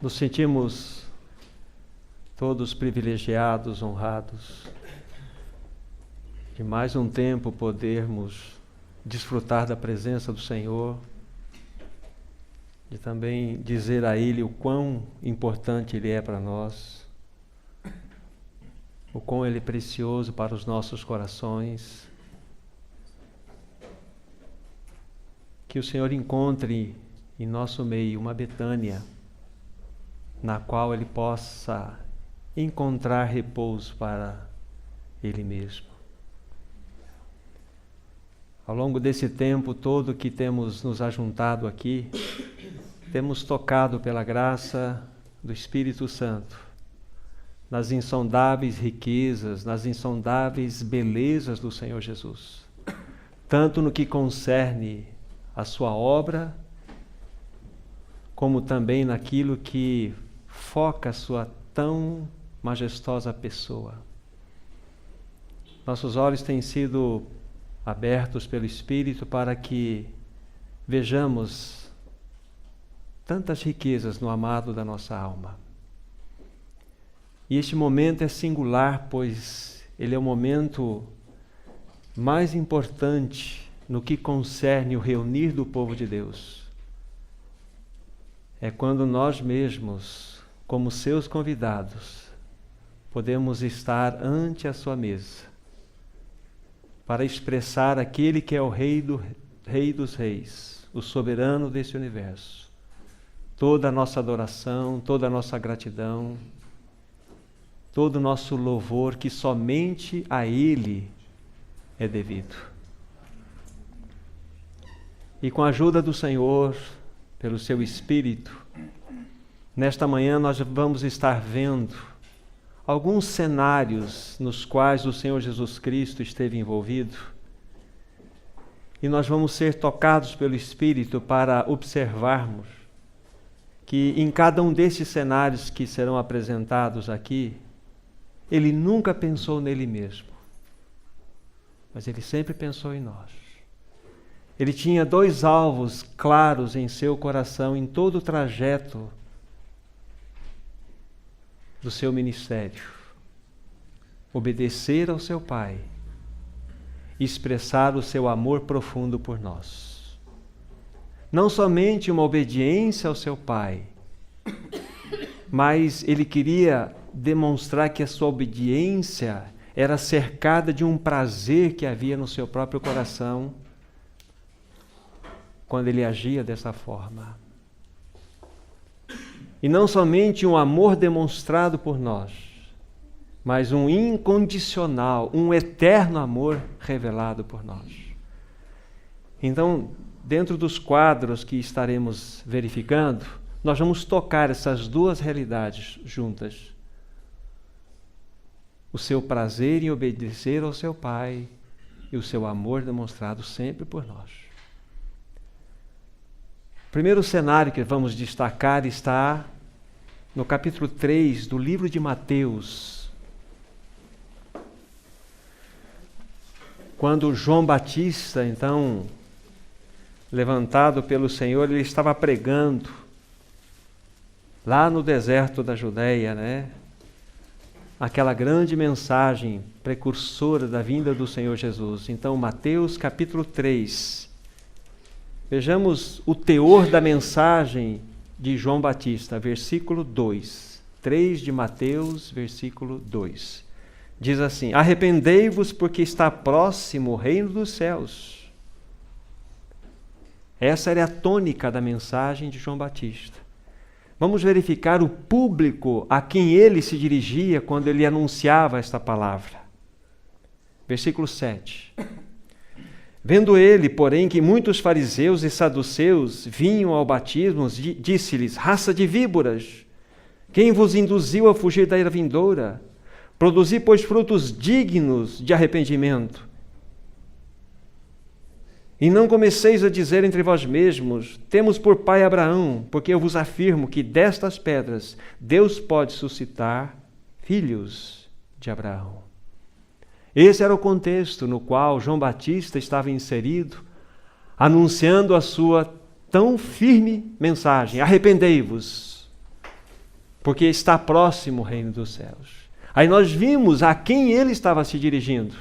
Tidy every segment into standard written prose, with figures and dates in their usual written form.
Nos sentimos todos privilegiados, honrados, de mais um tempo podermos desfrutar da presença do Senhor, de também dizer a Ele o quão importante Ele é para nós, o quão Ele é precioso para os nossos corações. Que o Senhor encontre em nosso meio uma Betânia, na qual Ele possa encontrar repouso para Ele mesmo. Ao longo desse tempo todo que temos nos ajuntado aqui, temos tocado pela graça do Espírito Santo nas insondáveis riquezas, nas insondáveis belezas do Senhor Jesus, tanto no que concerne a sua obra, como também naquilo que foca a sua tão majestosa pessoa. Nossos olhos têm sido abertos pelo Espírito para que vejamos tantas riquezas no amado da nossa alma. E este momento é singular, pois ele é o momento mais importante no que concerne o reunir do povo de Deus. É quando nós mesmos, como seus convidados, podemos estar ante a sua mesa para expressar aquele que é o Rei dos Reis, o soberano desse universo. Toda a nossa adoração, toda a nossa gratidão, todo o nosso louvor que somente a Ele é devido. E com a ajuda do Senhor, pelo seu Espírito, nesta manhã nós vamos estar vendo alguns cenários nos quais o Senhor Jesus Cristo esteve envolvido, e nós vamos ser tocados pelo Espírito para observarmos que em cada um desses cenários que serão apresentados aqui, Ele nunca pensou nele mesmo, mas Ele sempre pensou em nós. Ele tinha dois alvos claros em seu coração em todo o trajeto do seu ministério: obedecer ao seu Pai e expressar o seu amor profundo por nós. Não somente uma obediência ao seu Pai, mas ele queria demonstrar que a sua obediência era cercada de um prazer que havia no seu próprio coração quando ele agia dessa forma. E não somente um amor demonstrado por nós, mas um incondicional, um eterno amor revelado por nós. Então, dentro dos quadros que estaremos verificando, nós vamos tocar essas duas realidades juntas. O seu prazer em obedecer ao seu Pai e o seu amor demonstrado sempre por nós. O primeiro cenário que vamos destacar está no capítulo 3 do livro de Mateus, quando João Batista, então, levantado pelo Senhor, ele estava pregando lá no deserto da Judeia, né? Aquela grande mensagem precursora da vinda do Senhor Jesus. Então, Mateus capítulo 3. Vejamos o teor da mensagem de João Batista, versículo 2. 3 de Mateus, versículo 2. Diz assim: arrependei-vos, porque está próximo o reino dos céus. Essa era a tônica da mensagem de João Batista. Vamos verificar o público a quem ele se dirigia quando ele anunciava esta palavra. Versículo 7. Vendo ele, porém, que muitos fariseus e saduceus vinham ao batismo, disse-lhes: raça de víboras, quem vos induziu a fugir da ira vindoura? Produzi, pois, frutos dignos de arrependimento. E não comeceis a dizer entre vós mesmos: temos por pai Abraão, porque eu vos afirmo que destas pedras Deus pode suscitar filhos de Abraão. Esse era o contexto no qual João Batista estava inserido, anunciando a sua tão firme mensagem: arrependei-vos. porque está próximo o reino dos céus. Aí nós vimos a quem ele estava se dirigindo.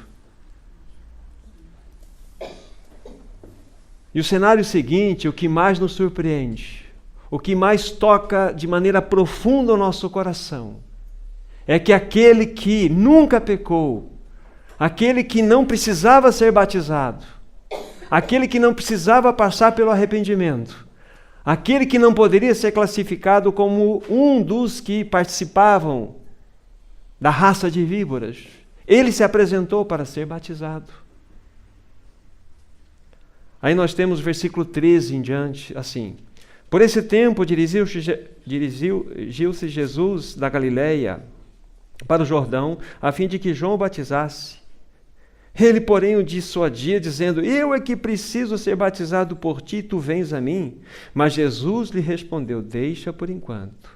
E o cenário seguinte, o que mais nos surpreende, o que mais toca de maneira profunda o nosso coração, é que aquele que nunca pecou, aquele que não precisava ser batizado, aquele que não precisava passar pelo arrependimento, aquele que não poderia ser classificado como um dos que participavam da raça de víboras, ele se apresentou para ser batizado. Aí nós temos o versículo 13 em diante, assim: por esse tempo dirigiu-se Jesus da Galileia para o Jordão, a fim de que João o batizasse. Ele, porém, o dissuadia, dizendo: eu é que preciso ser batizado por ti, tu vens a mim? Mas Jesus lhe respondeu: deixa por enquanto,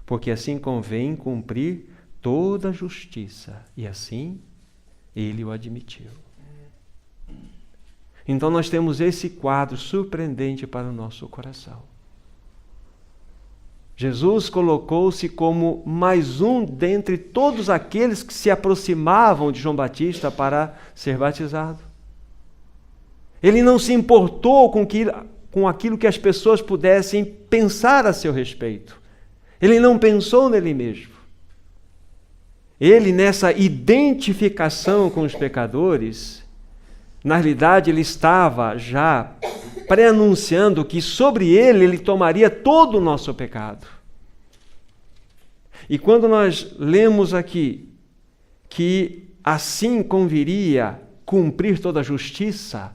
porque assim convém cumprir toda a justiça. E assim ele o admitiu. Então nós temos esse quadro surpreendente para o nosso coração. Jesus colocou-se como mais um dentre todos aqueles que se aproximavam de João Batista para ser batizado. Ele não se importou com aquilo que as pessoas pudessem pensar a seu respeito. Ele não pensou nele mesmo. Ele, nessa identificação com os pecadores, na realidade, ele estava já pré-anunciando que sobre ele tomaria todo o nosso pecado. E quando nós lemos aqui que assim conviria cumprir toda a justiça,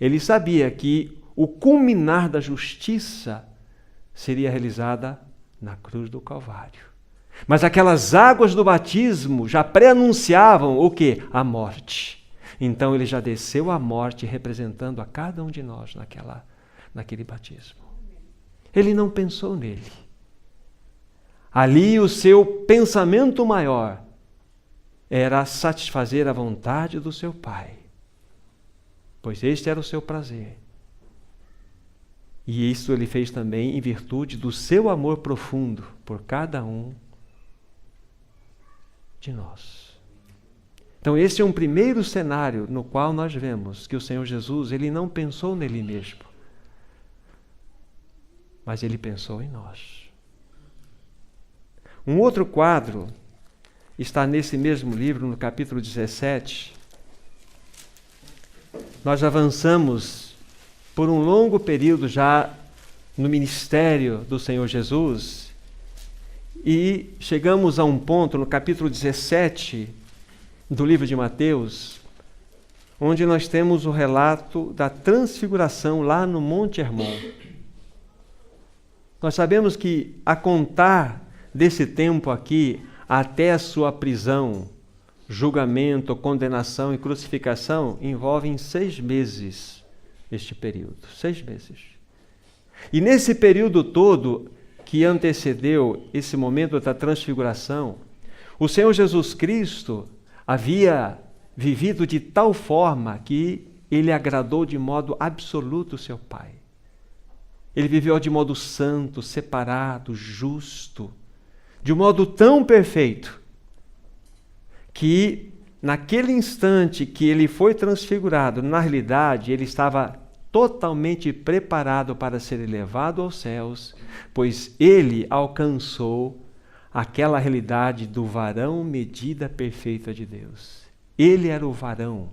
ele sabia que o culminar da justiça seria realizada na cruz do Calvário. Mas aquelas águas do batismo já pré-anunciavam o quê? A morte. Então ele já desceu à morte, representando a cada um de nós naquele batismo. Ele não pensou nele. Ali o seu pensamento maior era satisfazer a vontade do seu Pai, pois este era o seu prazer. E isso ele fez também em virtude do seu amor profundo por cada um de nós. Então esse é um primeiro cenário no qual nós vemos que o Senhor Jesus, ele não pensou nele mesmo, mas ele pensou em nós. Um outro quadro está nesse mesmo livro, no capítulo 17. Nós avançamos por um longo período já no ministério do Senhor Jesus e chegamos a um ponto no capítulo 17 do livro de Mateus, onde nós temos o relato da transfiguração lá no Monte Hermon. Nós sabemos que, a contar desse tempo aqui até a sua prisão, julgamento, condenação e crucificação, envolvem 6 meses este período. 6 meses. E nesse período todo que antecedeu esse momento da transfiguração, o Senhor Jesus Cristo havia vivido de tal forma que ele agradou de modo absoluto o seu Pai. Ele viveu de modo santo, separado, justo, de um modo tão perfeito, que naquele instante que ele foi transfigurado, na realidade ele estava totalmente preparado para ser elevado aos céus, pois ele alcançou aquela realidade do varão medida perfeita de Deus. Ele era o varão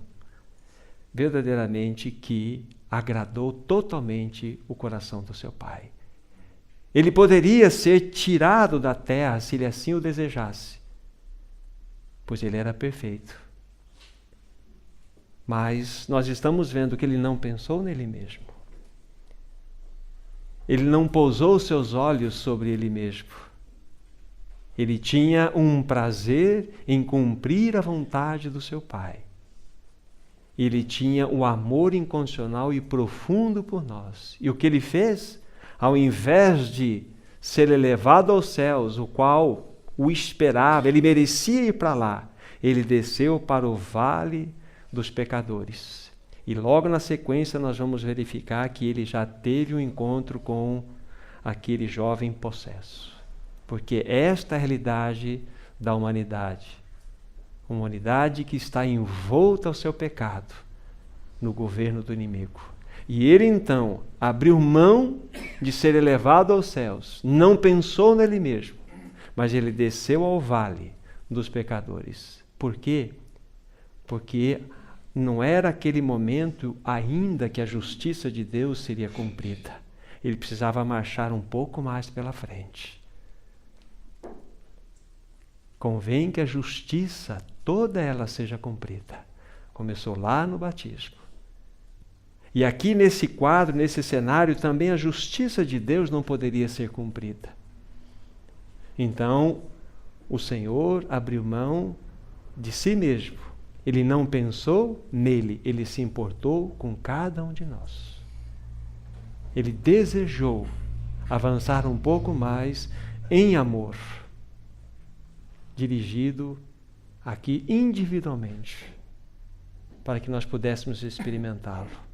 verdadeiramente que agradou totalmente o coração do seu Pai. Ele poderia ser tirado da terra se ele assim o desejasse, pois ele era perfeito. Mas nós estamos vendo que ele não pensou nele mesmo. Ele não pousou seus olhos sobre ele mesmo. Ele tinha um prazer em cumprir a vontade do seu Pai. Ele tinha um amor incondicional e profundo por nós. E o que ele fez? Ao invés de ser elevado aos céus, o qual o esperava, ele merecia ir para lá, ele desceu para o vale dos pecadores. E logo na sequência nós vamos verificar que ele já teve um encontro com aquele jovem possesso. Porque esta é a realidade da humanidade. Uma humanidade que está envolta ao seu pecado, no governo do inimigo. E ele então abriu mão de ser elevado aos céus, não pensou nele mesmo, mas ele desceu ao vale dos pecadores. Por quê? Porque não era aquele momento ainda que a justiça de Deus seria cumprida. Ele precisava marchar um pouco mais pela frente. Convém que a justiça, toda ela seja cumprida. Começou lá no batismo. E aqui nesse quadro, nesse cenário, também a justiça de Deus não poderia ser cumprida. Então, o Senhor abriu mão de si mesmo. Ele não pensou nele, ele se importou com cada um de nós. Ele desejou avançar um pouco mais em amor, dirigido aqui individualmente, para que nós pudéssemos experimentá-lo.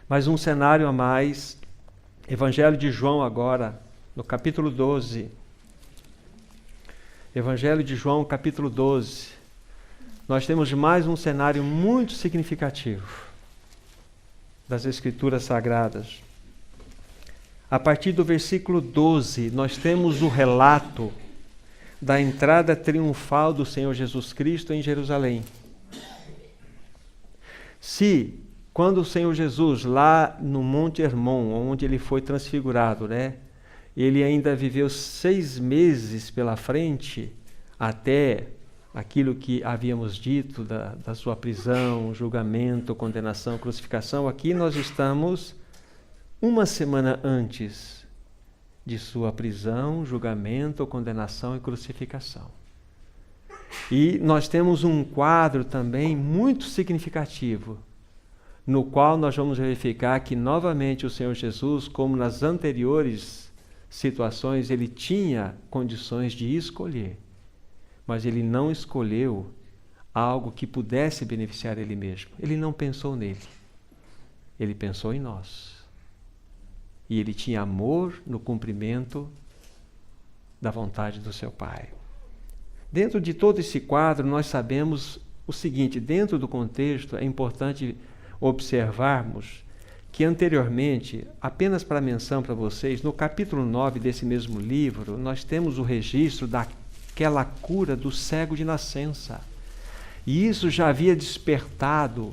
Mas um cenário a mais, Evangelho de João agora, no capítulo 12. Evangelho de João, capítulo 12. Nós temos mais um cenário muito significativo das Escrituras Sagradas. A partir do versículo 12, nós temos o relato da entrada triunfal do Senhor Jesus Cristo em Jerusalém. Se, quando o Senhor Jesus, lá no Monte Hermon, onde ele foi transfigurado, ele ainda viveu 6 meses pela frente, até aquilo que havíamos dito da sua prisão, julgamento, condenação, crucificação. Aqui nós estamos 1 semana antes de sua prisão, julgamento, condenação e crucificação. E nós temos um quadro também muito significativo, no qual nós vamos verificar que novamente o Senhor Jesus, como nas anteriores situações, ele tinha condições de escolher, mas ele não escolheu algo que pudesse beneficiar ele mesmo. Ele não pensou nele, ele pensou em nós. E ele tinha amor no cumprimento da vontade do seu Pai. Dentro de todo esse quadro, nós sabemos o seguinte: dentro do contexto, é importante observarmos que anteriormente, apenas para menção para vocês, no capítulo 9 desse mesmo livro, nós temos o registro daquela cura do cego de nascença. E isso já havia despertado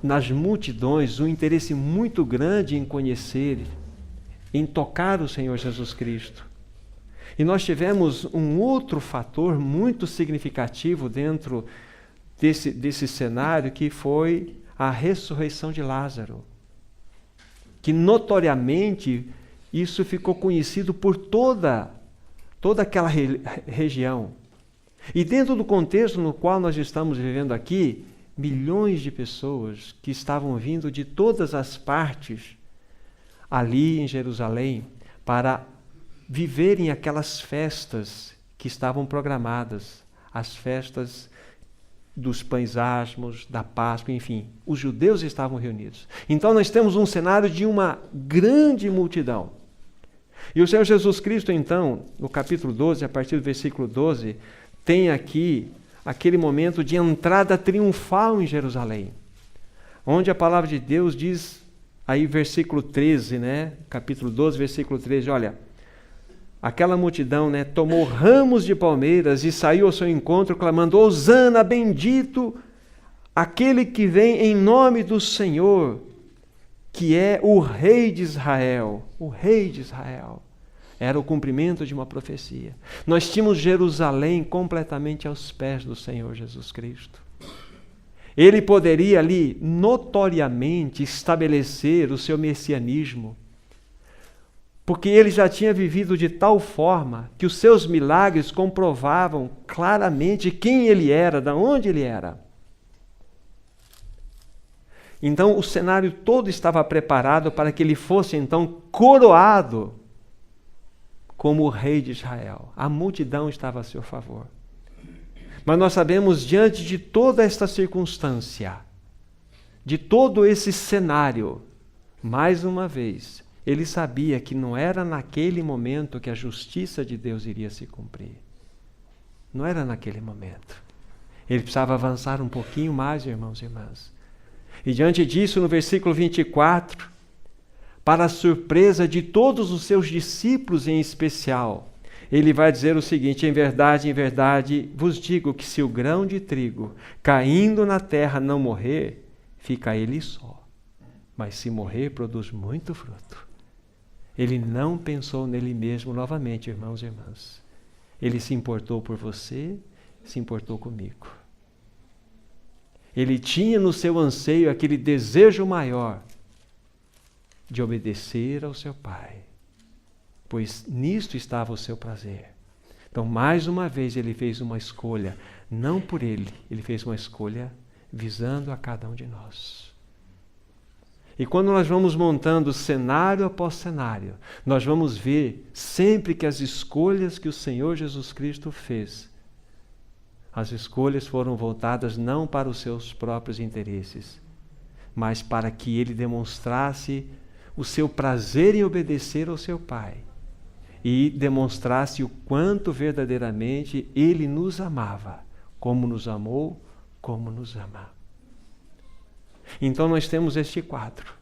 nas multidões um interesse muito grande em conhecer, em tocar o Senhor Jesus Cristo. E nós tivemos um outro fator muito significativo dentro desse cenário, que foi a ressurreição de Lázaro. Que notoriamente isso ficou conhecido por toda aquela região. E dentro do contexto no qual nós estamos vivendo aqui, milhões de pessoas que estavam vindo de todas as partes ali em Jerusalém para viverem aquelas festas que estavam programadas, as festas dos pães asmos, da Páscoa, enfim, os judeus estavam reunidos. Então nós temos um cenário de uma grande multidão. E o Senhor Jesus Cristo, então, no capítulo 12, a partir do versículo 12, tem aqui aquele momento de entrada triunfal em Jerusalém, onde a palavra de Deus diz, aí versículo 13, capítulo 12, versículo 13, olha, aquela multidão, tomou ramos de palmeiras e saiu ao seu encontro clamando: Hosana, bendito aquele que vem em nome do Senhor, que é o Rei de Israel. O Rei de Israel. Era o cumprimento de uma profecia. Nós tínhamos Jerusalém completamente aos pés do Senhor Jesus Cristo. Ele poderia ali notoriamente estabelecer o seu messianismo, porque ele já tinha vivido de tal forma que os seus milagres comprovavam claramente quem ele era, de onde ele era. Então o cenário todo estava preparado para que ele fosse então coroado como o Rei de Israel. A multidão estava a seu favor. Mas nós sabemos, diante de toda esta circunstância, de todo esse cenário, mais uma vez, ele sabia que não era naquele momento que a justiça de Deus iria se cumprir. Não era naquele momento. Ele precisava avançar um pouquinho mais, irmãos e irmãs. E diante disso, no versículo 24, para a surpresa de todos os seus discípulos em especial, ele vai dizer o seguinte: em verdade, vos digo que se o grão de trigo caindo na terra não morrer, fica ele só. Mas se morrer, produz muito fruto. Ele não pensou nele mesmo novamente, irmãos e irmãs. Ele se importou por você, se importou comigo. Ele tinha no seu anseio aquele desejo maior de obedecer ao seu Pai, pois nisto estava o seu prazer. Então, mais uma vez, ele fez uma escolha, não por ele fez uma escolha visando a cada um de nós. E quando nós vamos montando cenário após cenário, nós vamos ver sempre que as escolhas que o Senhor Jesus Cristo fez, as escolhas foram voltadas não para os seus próprios interesses, mas para que ele demonstrasse o seu prazer em obedecer ao seu Pai e demonstrasse o quanto verdadeiramente ele nos amava, como nos amou, como nos ama. Então nós temos este quadro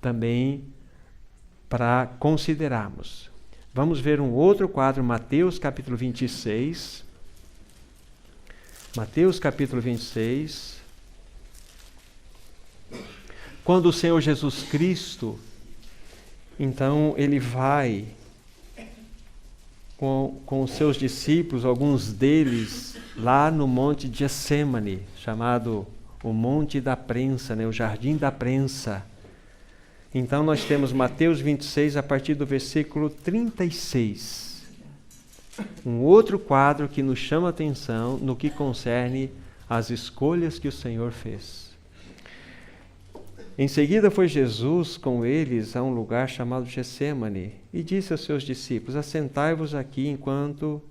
também para considerarmos. Vamos ver um outro quadro, Mateus capítulo 26. Mateus capítulo 26. Quando o Senhor Jesus Cristo, então, ele vai com os seus discípulos, alguns deles, lá no Monte de Getsêmani, chamado o Monte da Prensa, o Jardim da Prensa. Então nós temos Mateus 26, a partir do versículo 36. Um outro quadro que nos chama a atenção no que concerne às escolhas que o Senhor fez. Em seguida foi Jesus com eles a um lugar chamado Getsêmani e disse aos seus discípulos: assentai-vos aqui enquanto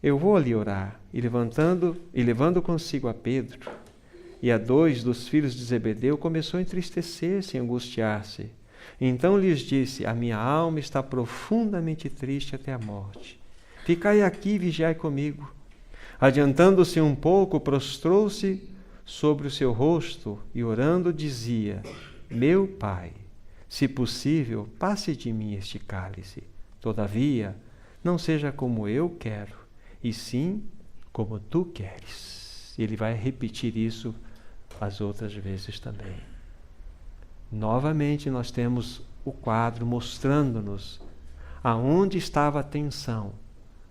eu vou ali orar. E levando consigo a Pedro e a 2 dos filhos de Zebedeu, começou a entristecer-se e angustiar-se. Então lhes disse: a minha alma está profundamente triste até a morte. Ficai aqui e vigiai comigo. Adiantando-se um pouco, prostrou-se sobre o seu rosto e orando dizia: meu Pai, se possível, passe de mim este cálice. Todavia, não seja como eu quero, e sim como tu queres. E ele vai repetir isso as outras vezes também. Novamente nós temos o quadro mostrando-nos aonde estava a atenção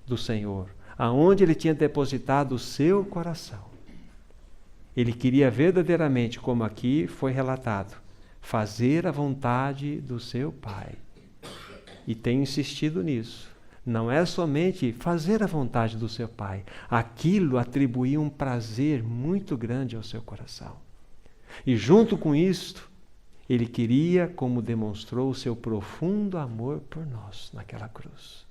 do Senhor, aonde ele tinha depositado o seu coração. Ele queria verdadeiramente, como aqui foi relatado, fazer a vontade do seu Pai. E tem insistido nisso. Não é somente fazer a vontade do seu Pai. Aquilo atribuía um prazer muito grande ao seu coração. E junto com isto, ele queria, como demonstrou, o seu profundo amor por nós naquela cruz,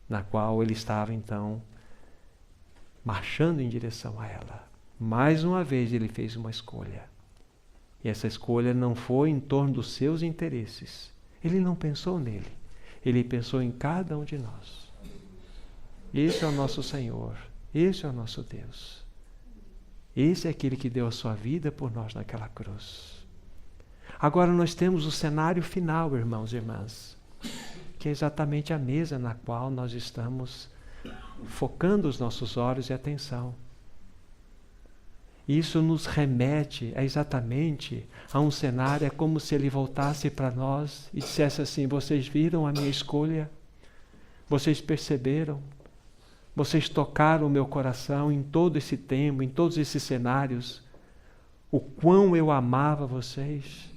na qual ele estava então marchando em direção a ela. Mais uma vez ele fez uma escolha. E essa escolha não foi em torno dos seus interesses. Ele não pensou nele. Ele pensou em cada um de nós. Esse é o nosso Senhor. Esse é o nosso Deus. Esse é aquele que deu a sua vida por nós naquela cruz. Agora nós temos o cenário final, irmãos e irmãs, que é exatamente a mesa na qual nós estamos focando os nossos olhos e atenção. Isso nos remete exatamente a um cenário, é como se ele voltasse para nós e dissesse assim: vocês viram a minha escolha? Vocês perceberam? Vocês tocaram o meu coração em todo esse tempo, em todos esses cenários? O quão eu amava vocês?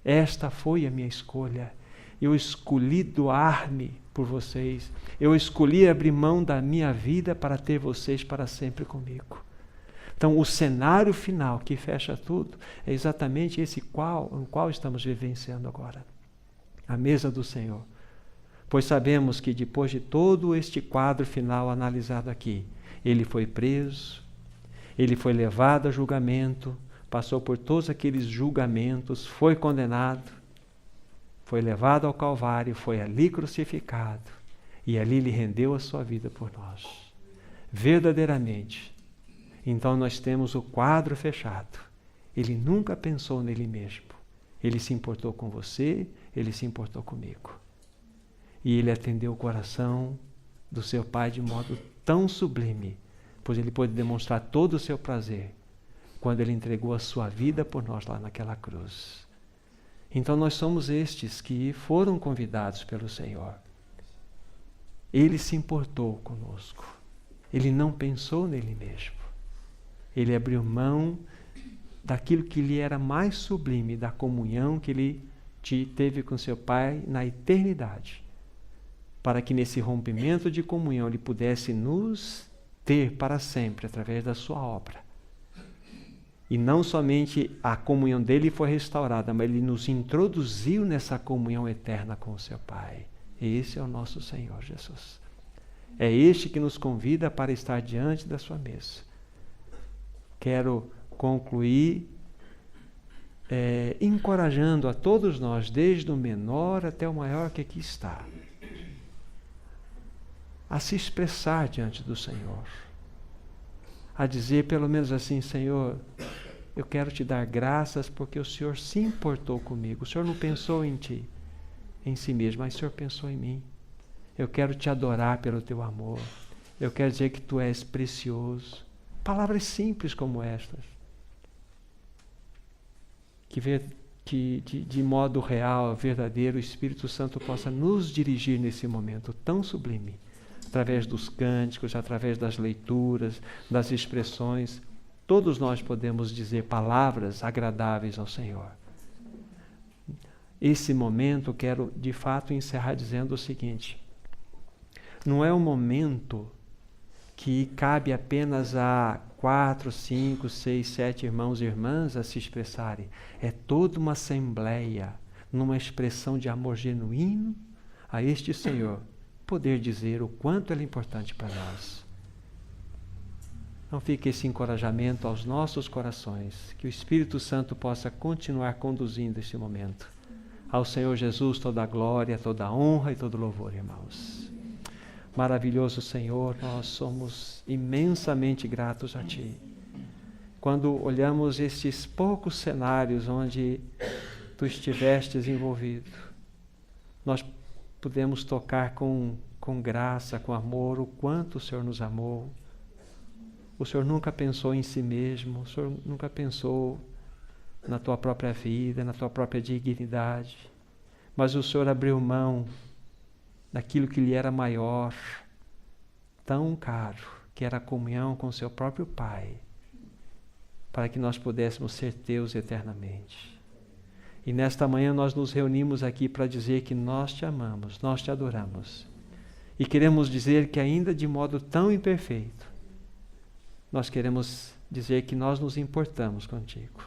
Esta foi a minha escolha. Eu escolhi doar-me por vocês. Eu escolhi abrir mão da minha vida para ter vocês para sempre comigo. Então, o cenário final que fecha tudo é exatamente esse o qual estamos vivenciando agora. A mesa do Senhor. Pois sabemos que depois de todo este quadro final analisado aqui, ele foi preso, ele foi levado a julgamento, passou por todos aqueles julgamentos, foi condenado. foi levado ao Calvário, foi ali crucificado, e ali ele rendeu a sua vida por nós. Verdadeiramente. Então nós temos o quadro fechado. Ele nunca pensou nele mesmo. Ele se importou com você, ele se importou comigo. E ele atendeu o coração do seu Pai de modo tão sublime, pois ele pôde demonstrar todo o seu prazer quando ele entregou a sua vida por nós lá naquela cruz. Então nós somos estes que foram convidados pelo Senhor. Ele se importou conosco. Ele não pensou nele mesmo. Ele abriu mão daquilo que lhe era mais sublime, da comunhão que ele teve com seu Pai na eternidade, para que nesse rompimento de comunhão ele pudesse nos ter para sempre através da sua obra. E não somente a comunhão dele foi restaurada, mas ele nos introduziu nessa comunhão eterna com o seu Pai. E esse é o nosso Senhor Jesus. É este que nos convida para estar diante da sua mesa. Quero concluir encorajando a todos nós, desde o menor até o maior que aqui está, a se expressar diante do Senhor, a dizer pelo menos assim: Senhor, eu quero te dar graças porque o Senhor se importou comigo. O Senhor não pensou em ti, em si mesmo, mas o Senhor pensou em mim. Eu quero te adorar pelo teu amor. Eu quero dizer que tu és precioso. Palavras simples como estas, que de modo real, verdadeiro, o Espírito Santo possa nos dirigir nesse momento tão sublime, através dos cânticos, através das leituras, das expressões. Todos nós podemos dizer palavras agradáveis ao Senhor. Esse momento quero de fato encerrar dizendo o seguinte: não é um momento que cabe apenas a 4, 5, 6, 7 irmãos e irmãs a se expressarem. É toda uma assembleia, numa expressão de amor genuíno a este Senhor, poder dizer o quanto Ele é importante para nós. Não fique esse encorajamento aos nossos corações, que o Espírito Santo possa continuar conduzindo este momento. Ao Senhor Jesus toda a glória, toda a honra e todo louvor, irmãos. Maravilhoso Senhor, nós somos imensamente gratos a Ti. Quando olhamos estes poucos cenários onde Tu estivestes envolvido, nós podemos tocar com graça, com amor, o quanto o Senhor nos amou. O Senhor nunca pensou em si mesmo, o Senhor nunca pensou na Tua própria vida, na Tua própria dignidade, mas o Senhor abriu mão daquilo que lhe era maior, tão caro, que era a comunhão com o seu próprio Pai, para que nós pudéssemos ser Teus eternamente. E nesta manhã nós nos reunimos aqui para dizer que nós Te amamos, nós Te adoramos. E queremos dizer que ainda de modo tão imperfeito, nós queremos dizer que nós nos importamos contigo.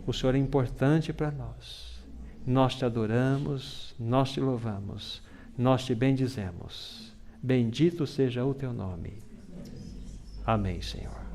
O Senhor é importante para nós. Nós Te adoramos, nós Te louvamos, nós Te bendizemos. Bendito seja o Teu nome. Amém, Senhor.